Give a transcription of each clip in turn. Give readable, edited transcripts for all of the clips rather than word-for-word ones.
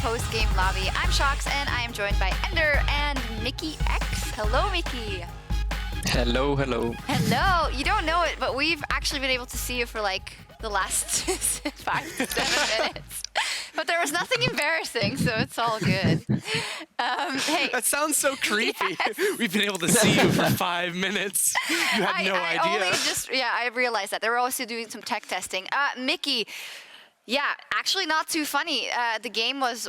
post-game lobby. I'm Sjokz, and I am joined by Ender and Mikyx. Hello, Miky. Hello, hello. Hello. You don't know it, but we've actually been able to see you for like the last 5 to 7 minutes. But there was nothing embarrassing, so it's all good. Hey. That sounds so creepy. Yes. We've been able to see you for 5 minutes. You had no idea. I realized that. They were also doing some tech testing. Miky, yeah, actually not too funny. The game was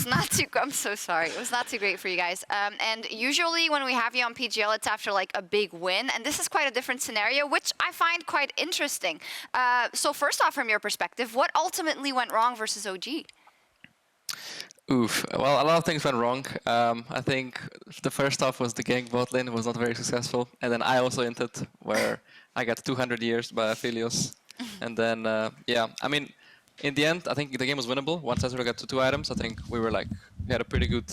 not too, I'm so sorry. It was not too great for you guys. And usually when we have you on PGL, it's after like a big win. And this is quite a different scenario, which I find quite interesting. So first off, from your perspective, what ultimately went wrong versus OG? Oof. Well, a lot of things went wrong. I think the first half was the gank bot lane was not very successful. And then I also entered where I got 200 years by Aphelios. And then, yeah, I mean, in the end, I think the game was winnable. Once Ezreal got to 2 items, I think we had a pretty good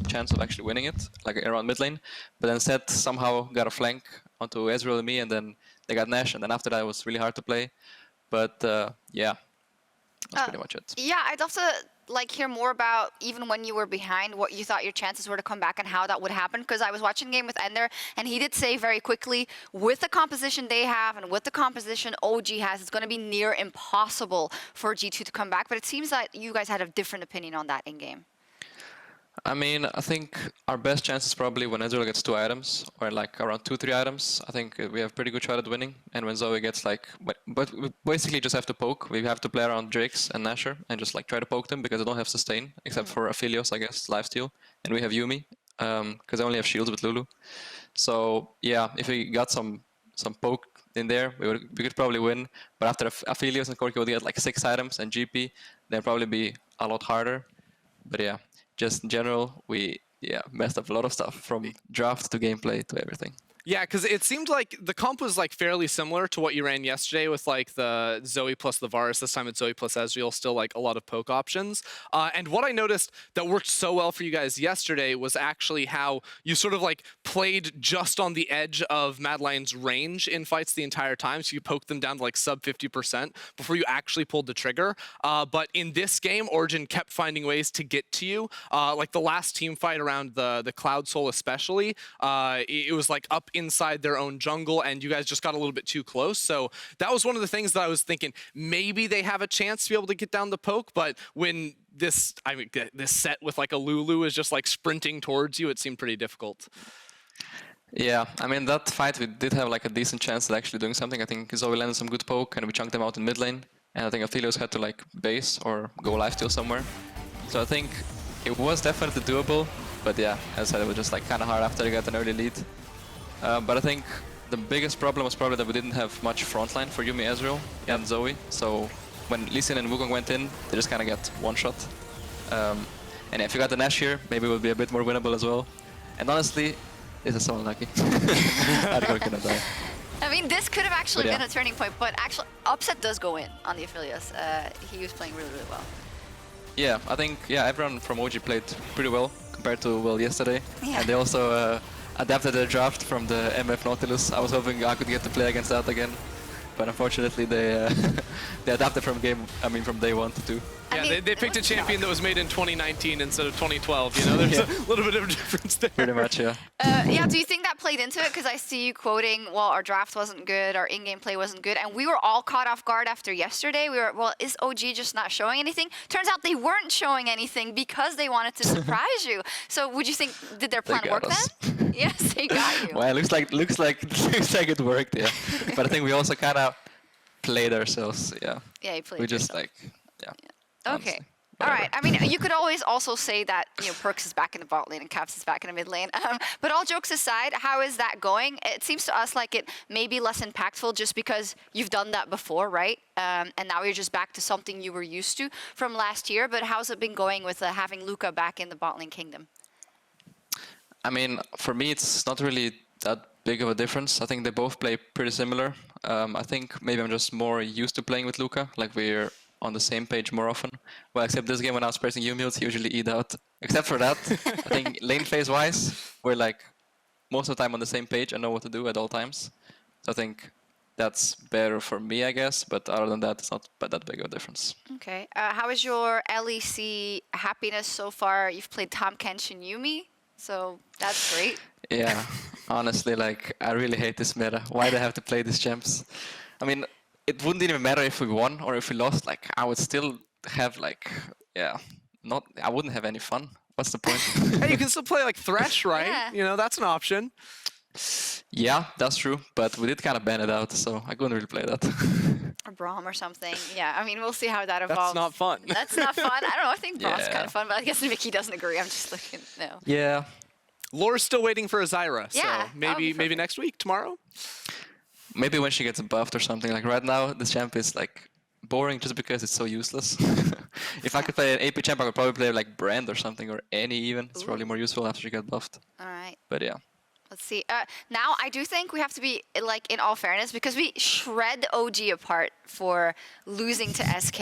chance of actually winning it, like around mid lane. But then Seth somehow got a flank onto Ezreal and me, and then they got Nash, and then after that it was really hard to play. But yeah, that's pretty much it. Yeah, I'd love to hear more about even when you were behind, what you thought your chances were to come back and how that would happen. Because I was watching the game with Ender, and he did say very quickly, with the composition they have and with the composition OG has, it's going to be near impossible for G2 to come back. But it seems that you guys had a different opinion on that in game. I mean, I think our best chance is probably when Ezreal gets 2 items, or like around 2-3 items. I think we have pretty good shot at winning. And when Zoe gets but we basically just have to poke. We have to play around Drakes and Nasher and just try to poke them because they don't have sustain, except for Aphelios, I guess, lifesteal. And we have Yuumi, because I only have shields with Lulu. So yeah, if we got some poke in there, we could probably win. But after Aphelios and Corki would get like 6 items and GP, then probably be a lot harder. But yeah. Just in general, we messed up a lot of stuff from draft to gameplay to everything. Yeah, because it seemed like the comp was fairly similar to what you ran yesterday with the Zoe plus the Varus. This time it's Zoe plus Ezreal, still a lot of poke options. And what I noticed that worked so well for you guys yesterday was actually how you sort of played just on the edge of Mad Lion's range in fights the entire time. So you poked them down to sub 50% before you actually pulled the trigger. But in this game, Origin kept finding ways to get to you. Like the last team fight around the Cloud Soul especially, it was up inside their own jungle, and you guys just got a little bit too close. So that was one of the things that I was thinking, maybe they have a chance to be able to get down the poke, but when this set with a Lulu is just sprinting towards you, it seemed pretty difficult. Yeah, I mean, that fight we did have a decent chance at actually doing something. I think Zoe landed some good poke, and we chunked them out in mid lane, and I think Aphelios had to base or go lifesteal somewhere. So I think it was definitely doable, but yeah, as I said, it was just kind of hard after they got an early lead. But I think the biggest problem was probably that we didn't have much frontline for Yuumi, Ezreal, and Zoe. So when Lee Sin and Wukong went in, they just kind of got one shot. And if you got the Nash here, maybe it would be a bit more winnable as well. And honestly, this is so unlucky. Hardcore cannot die. I mean, this could have actually been a turning point, but actually, Upset does go in on the Aphelios. He was playing really, really well. Yeah, I think everyone from OG played pretty well compared to yesterday. Yeah. And they also adapted their draft from the MF Nautilus. I was hoping I could get to play against that again, but unfortunately they they adapted from day 1 to 2. Yeah, they picked a champion that was made in 2019 instead of 2012. You know, there's a little bit of a difference there. Pretty much, yeah. Yeah, do you think that played into it? Because I see you quoting, well, our draft wasn't good, our in-game play wasn't good, and we were all caught off guard after yesterday. We were, well, is OG just not showing anything? Turns out they weren't showing anything because they wanted to surprise you. So would you think, did their plan work then? Yes, they got you. Well, it looks like it worked, yeah. But I think we also kind of played ourselves, yeah. Yeah, you played We just yourself. yeah. Okay. All right. I mean, you could always also say that Perkz is back in the bot lane and Caps is back in the mid lane. But all jokes aside, how is that going? It seems to us like it may be less impactful just because you've done that before, right? And now you're just back to something you were used to from last year. But how's it been going with having Luca back in the bot lane kingdom? I mean, for me, it's not really that big of a difference. I think they both play pretty similar. I think maybe I'm just more used to playing with Luca. We're on the same page more often. Well, except this game when I was pressing Yuumi, he usually eat out. Except for that, I think lane phase wise, we're most of the time on the same page and know what to do at all times. So I think that's better for me, I guess. But other than that, it's not that big of a difference. Okay. How is your LEC happiness so far? You've played Tahm Kench and Yuumi, so that's great. Yeah, honestly, like I really hate this meta. Why do I have to play these champs? I mean, it wouldn't even matter if we won or if we lost. Like I would still have like, yeah, I wouldn't have any fun. What's the point? Hey, you can still play like Thresh, right? Yeah. You know, that's an option. Yeah, that's true. But we did kind of ban it out, so I couldn't really play that. Or Braum or something. Yeah, I mean, we'll see how that evolves. That's not fun. That's not fun. I don't know. I think Braum's Yeah. kind of fun, but I guess Mikyx doesn't agree. I'm just looking. No. Yeah. Lore's still waiting for a Zyra, Yeah, so that would be maybe perfect. next week, tomorrow. Maybe when she gets buffed or something. Like right now, this champ is like boring just because it's so useless. If I could play an AP champ, I would probably play like Brand or something, or any even. It's probably more useful after she gets buffed. All right. But yeah. Let's see. Now, I do think we have to be, like, in all fairness, because we shred OG apart for losing to SK.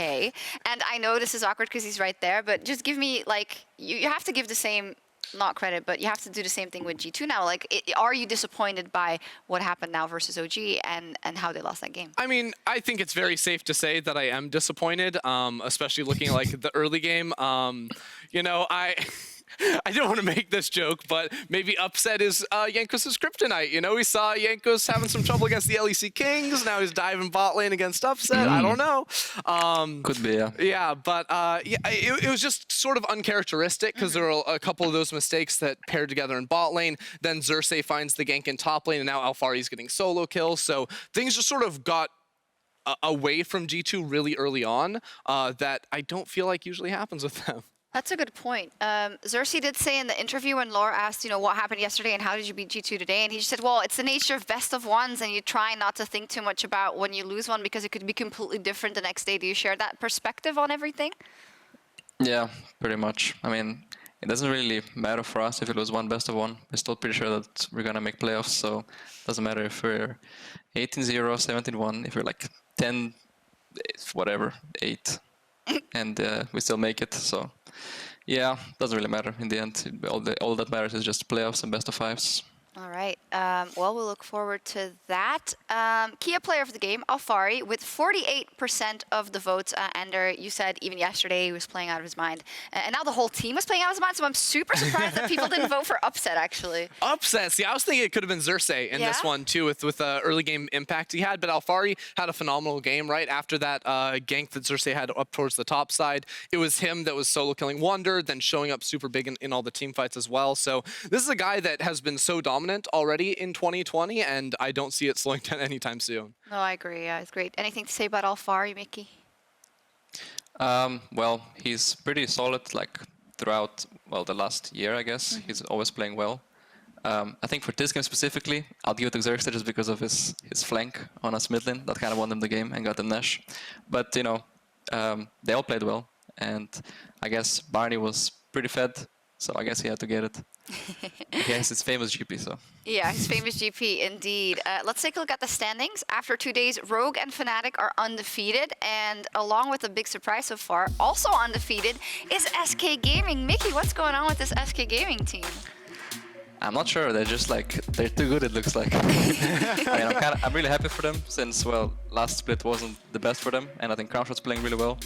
And I know this is awkward because he's right there, but just give me, like, you have to give the same, not credit, but you have to do the same thing with G2 now. Like, are you disappointed by what happened now versus OG and how they lost that game? I mean, I think it's very safe to say that I am disappointed, especially looking at like the early game. You know, I don't want to make this joke, but maybe upset is Jankos' kryptonite. You know, we saw Jankos having some trouble against the LEC Kings. Now he's diving bot lane against upset. I don't know. Could be, yeah. Yeah, but yeah, it was just sort of uncharacteristic because there were a couple of those mistakes that paired together in bot lane. Then Xerxes finds the gank in top lane, and now Alphari's getting solo kills. So things just sort of got away from G2 really early on that I don't feel like usually happens with them. That's a good point. Xerxes did say in the interview when Laura asked, you know, what happened yesterday and how did you beat G2 today? And he just said, well, it's the nature of best of ones and you try not to think too much about when you lose one because it could be completely different the next day. Do you share that perspective on everything? Yeah, pretty much. I mean, it doesn't really matter for us if it was one best of one. We're still pretty sure that we're going to make playoffs, so it doesn't matter if we're 18-0, 17-1, if we're like 10, whatever, 8, and we still make it, so... Yeah, doesn't really matter in the end. All that matters is just playoffs and best of fives. All right. Well, we'll look forward to that. Key player of the game, Alphari, with 48% of the votes. Ender, you said even yesterday he was playing out of his mind. And now the whole team was playing out of his mind, so I'm super surprised that people didn't vote for upset, actually. Upset. See, I was thinking it could have been Xerxes in this one, too, with the early game impact he had. But Alphari had a phenomenal game, right? After that gank that Xerxes had up towards the top side, it was him that was solo killing Wonder, then showing up super big in all the team fights as well. So this is a guy that has been so dominant already in 2020, and I don't see it slowing down anytime soon. No, I agree. Yeah, it's great. Anything to say about Alphari, Mickey? Well, he's pretty solid, like, throughout, well, the last year, I guess. He's always playing well. I think for this game specifically, I'll give it to Xerxes just because of his flank on us mid lane. That kind of won them the game and got them Nash. But, you know, they all played well, and I guess Barney was pretty fed, so I guess he had to get it. He has his famous GP, so. Yeah, his famous GP, indeed. Let's take a look at the standings. After 2 days, Rogue and Fnatic are undefeated, and along with a big surprise so far, also undefeated, is SK Gaming. Mickey, what's going on with this SK Gaming team? I'm not sure. They're just like, they're too good, it looks like. I mean, I'm really happy for them since, well, last split wasn't the best for them, and I think Crownshot's playing really well.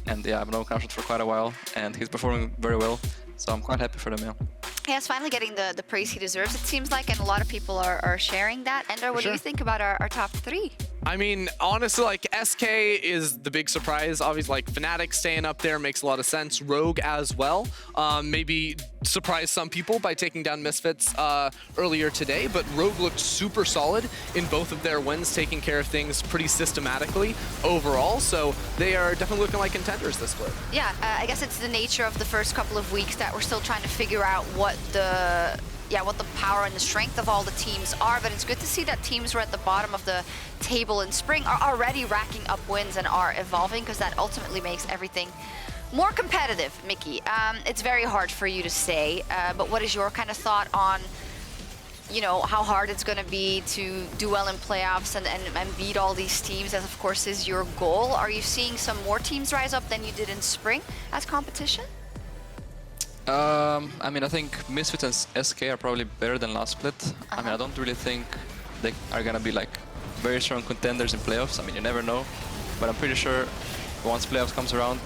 And yeah, I've known Crownshot for quite a while, and he's performing very well. So I'm quite happy for them, yeah. Yeah, he's finally getting the praise he deserves, it seems like, and a lot of people are sharing that. Ender, what do you think about our top 3? I mean, honestly, like, SK is the big surprise. Obviously, like, Fnatic staying up there makes a lot of sense. Rogue as well. Maybe surprise some people by taking down Misfits earlier today, but Rogue looked super solid in both of their wins, taking care of things pretty systematically overall. So they are definitely looking like contenders this split. Yeah, I guess it's the nature of the first couple of weeks that we're still trying to figure out what the power and the strength of all the teams are, but it's good to see that teams who are at the bottom of the table in spring are already racking up wins and are evolving, because that ultimately makes everything more competitive. Mickey, it's very hard for you to say, but what is your kind of thought on, you know, how hard it's going to be to do well in playoffs and beat all these teams, as of course is your goal? Are you seeing some more teams rise up than you did in spring as competition? I mean, I think Misfits and SK are probably better than last split. I mean, I don't really think they are gonna be like very strong contenders in playoffs. I mean, you never know, but I'm pretty sure once playoffs comes around,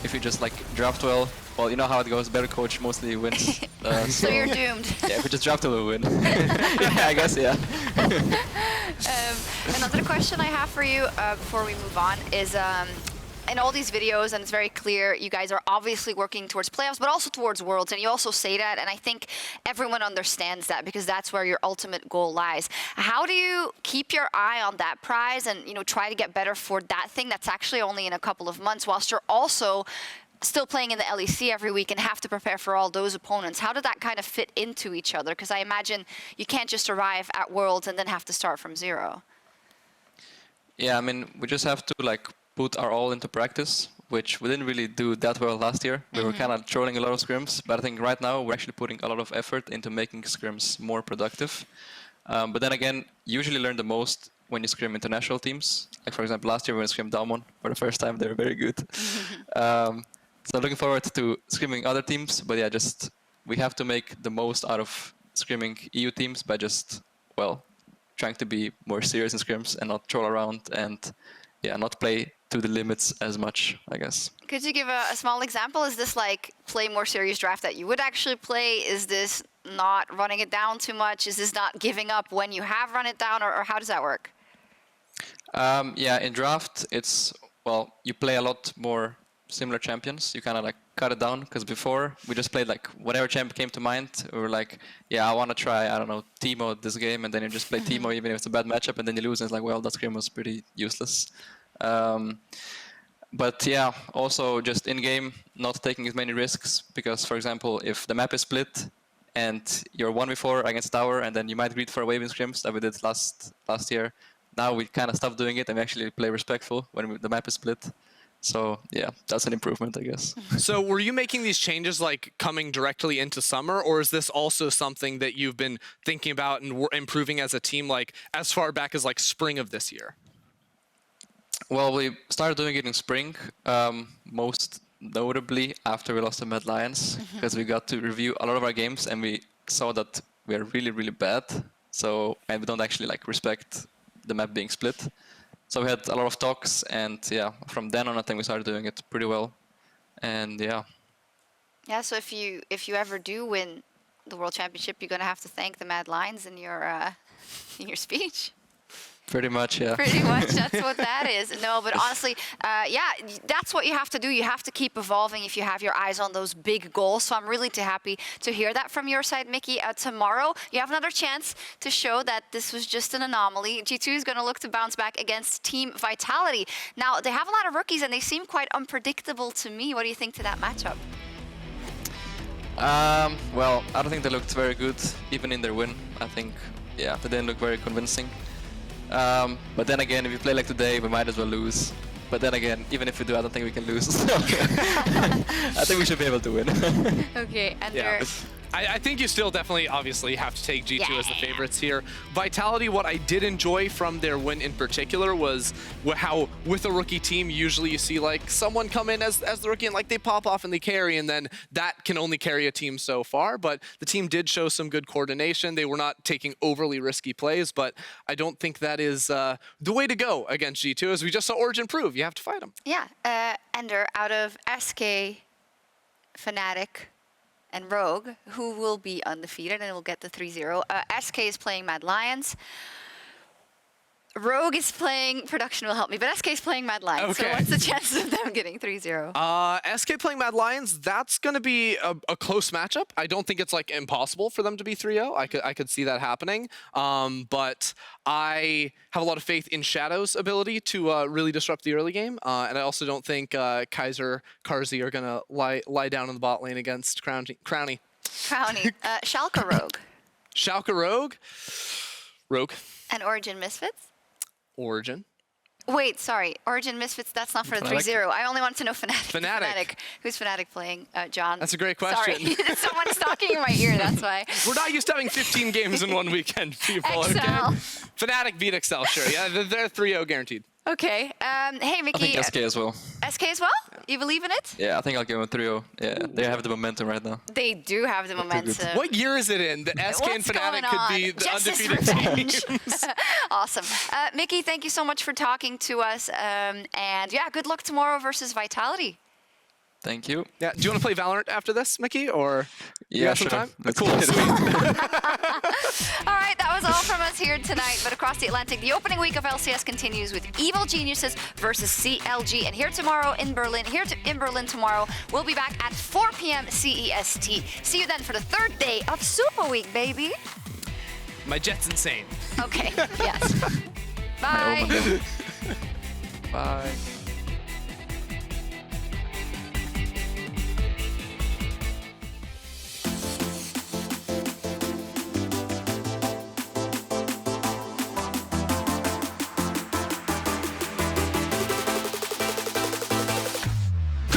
if you just like draft well, you know how it goes. Better coach mostly wins. So you're doomed. Yeah, if we just draft well, we win. Yeah, I guess. Yeah. Another question I have for you before we move on is. In all these videos, and it's very clear, you guys are obviously working towards playoffs, but also towards Worlds, and you also say that, and I think everyone understands that because that's where your ultimate goal lies. How do you keep your eye on that prize and, you know, try to get better for that thing that's actually only in a couple of months, whilst you're also still playing in the LEC every week and have to prepare for all those opponents? How did that kind of fit into each other? Because I imagine you can't just arrive at Worlds and then have to start from zero. Yeah, I mean, we just have to like put our all into practice, which we didn't really do that well last year. We were kind of trolling a lot of scrims, but I think right now we're actually putting a lot of effort into making scrims more productive. But then again, you usually learn the most when you scrim international teams. Like for example, last year when we scrimmed Dalmon for the first time, they were very good. So looking forward to scrimming other teams, but yeah, just we have to make the most out of scrimming EU teams by just, well, trying to be more serious in scrims and not troll around and yeah, not play to the limits as much, I guess. Could you give a small example? Is this like play more serious draft that you would actually play? Is this not running it down too much? Is this not giving up when you have run it down, or how does that work? Yeah, in draft, it's, well, you play a lot more similar champions. You kind of like cut it down, because before we just played like whatever champ came to mind. We were like, yeah, I want to try, I don't know, Teemo this game, and then you just play Teemo even if it's a bad matchup, and then you lose, and it's like, well, that scrim was pretty useless. But yeah, also just in-game, not taking as many risks, because for example, if the map is split and you're 1v4 against tower, and then you might greed for a wave in scrims that we did last year, now we kind of stopped doing it and we actually play respectful when the map is split. So yeah, that's an improvement, I guess. So were you making these changes like coming directly into summer, or is this also something that you've been thinking about and improving as a team like as far back as like spring of this year? Well, we started doing it in spring, most notably after we lost to Mad Lions, because we got to review a lot of our games and we saw that we are really, really bad. So, and we don't actually like respect the map being split. So we had a lot of talks, and yeah, from then on I think we started doing it pretty well. And yeah. Yeah, so if you ever do win the World Championship, you're gonna have to thank the Mad Lions in your speech. Pretty much, yeah. Pretty much, that's what that is. No, but honestly, yeah, that's what you have to do. You have to keep evolving if you have your eyes on those big goals. So I'm really happy to hear that from your side, Mickey. Tomorrow, you have another chance to show that this was just an anomaly. G2 is going to look to bounce back against Team Vitality. Now, they have a lot of rookies, and they seem quite unpredictable to me. What do you think to that matchup? Well, I don't think they looked very good, even in their win. I think, yeah, they didn't look very convincing. But then again, if you play like today, we might as well lose. But then again, even if we do, I don't think we can lose. So I think we should be able to win. Okay, Ender. Yeah. I think you still definitely, obviously, have to take G2 as the favorites here. Vitality, what I did enjoy from their win in particular was how, with a rookie team, usually you see like someone come in as the rookie and like they pop off and they carry, and then that can only carry a team so far. But the team did show some good coordination. They were not taking overly risky plays, but I don't think that is the way to go against G2, as we just saw Origin prove. You have to fight them. Yeah, Ender, out of SK, Fnatic, and Rogue, who will be undefeated and will get the 3-0. SK is playing Mad Lions. Rogue is playing, production will help me, but SK is playing Mad Lions. Okay. So what's the chances of them getting 3-0? SK playing Mad Lions, that's going to be a close matchup. I don't think it's like impossible for them to be 3-0. I could see that happening. But I have a lot of faith in Shadow's ability to really disrupt the early game. And I also don't think Kaiser, Carzzy are going to lie down in the bot lane against Crowny. Crowny. Schalke Rogue. Schalke Rogue. Rogue. And Origin Misfits? Origin. Wait, sorry. Origin Misfits, that's not for the 3-0. I only wanted to know Fnatic. Fnatic. Who's Fnatic playing, John? That's a great question. Sorry, someone's talking in my ear, that's why. We're not used to having 15 games in one weekend, people, XL. okay? Fnatic beat XL, sure. Yeah, they're 3-0 guaranteed. Okay. Hey, Mickey. I think SK as well. SK as well? You believe in it? Yeah, I think I'll give them 3-0. Yeah, they have the momentum right now. They do have the momentum. What year is it in? The SK and What's Fnatic going could on? be the Jess's undefeated revenge. teams. Awesome. Mickey, thank you so much for talking to us. And yeah, good luck tomorrow versus Vitality. Thank you. Yeah. Do you want to play Valorant after this, Mickey? Or you Yeah, got some sure. time? Let's Cool. get it. Sweet. All right, that was all from us here tonight. But across the Atlantic, the opening week of LCS continues with Evil Geniuses versus CLG. And here tomorrow in Berlin, in Berlin tomorrow, we'll be back at 4 p.m. CEST. See you then for the third day of Super Week, baby. My jet's insane. Okay, yes. Bye. Bye.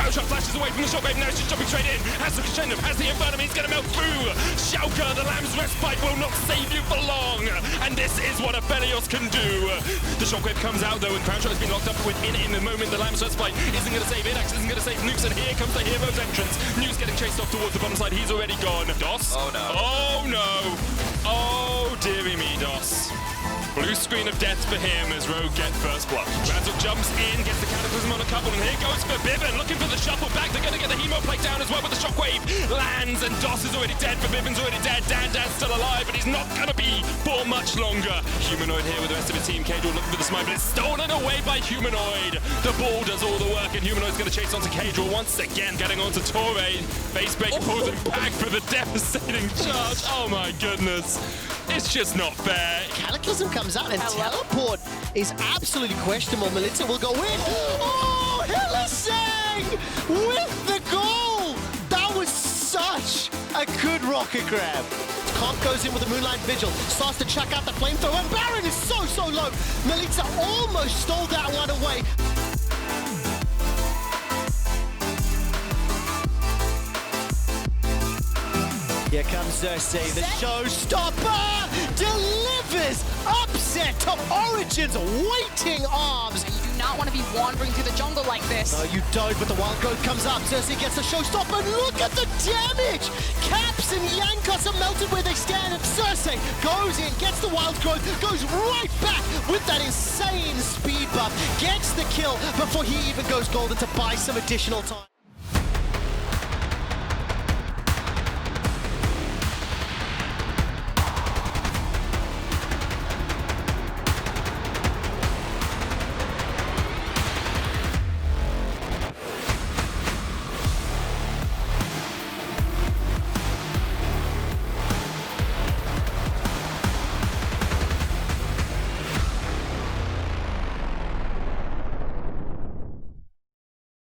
Shot flashes away from the shockwave, now she's jumping straight in. Has the crescendo, has the inferno, he's gonna melt through. Sjokz, the lamb's respite will not save you for long. And this is what a Aphelios can do. The shockwave comes out though, and Crownshot has been locked up within it in the moment. The lamb's respite isn't gonna save Inax, isn't gonna save Nukes, and here comes the hero's entrance. Nukes getting chased off towards the bottom side, he's already gone. DOS? Oh no. Oh no. Oh dearie me, DOS. Blue screen of death for him as Rogue get first blood. Razzle jumps in, gets the cataclysm on a couple, and here goes for Bibbin, looking for the shuffle back. They're going to get the hemo plate down as well, but the shockwave lands, and DOS is already dead, but Bibbin's already dead. Dan's still alive, but he's not going to be for much longer. Humanoid here with the rest of his team. Cadril looking for the smite, but it's stolen away by Humanoid. The ball does all the work, and Humanoid's going to chase onto Cadril once again, getting onto Torre. Face break pulls him back for the devastating charge. Oh my goodness. It's just not fair. Cataclysm comes out and teleport is absolutely questionable. Melitza will go in. Oh, Hillisang with the goal. That was such a good rocket grab. Comp goes in with a Moonlight Vigil, starts to chuck out the flamethrower, and Baron is so low. Melitza almost stole that one away. Here comes Xerxes, the showstopper, delivers upset to Origin's waiting arms. You do not want to be wandering through the jungle like this. No, you don't, but the wild growth comes up. Xerxes gets the showstopper, and look at the damage! Caps and Yankos are melted where they stand, and Xerxes goes in, gets the wild growth, goes right back with that insane speed buff, gets the kill before he even goes golden to buy some additional time.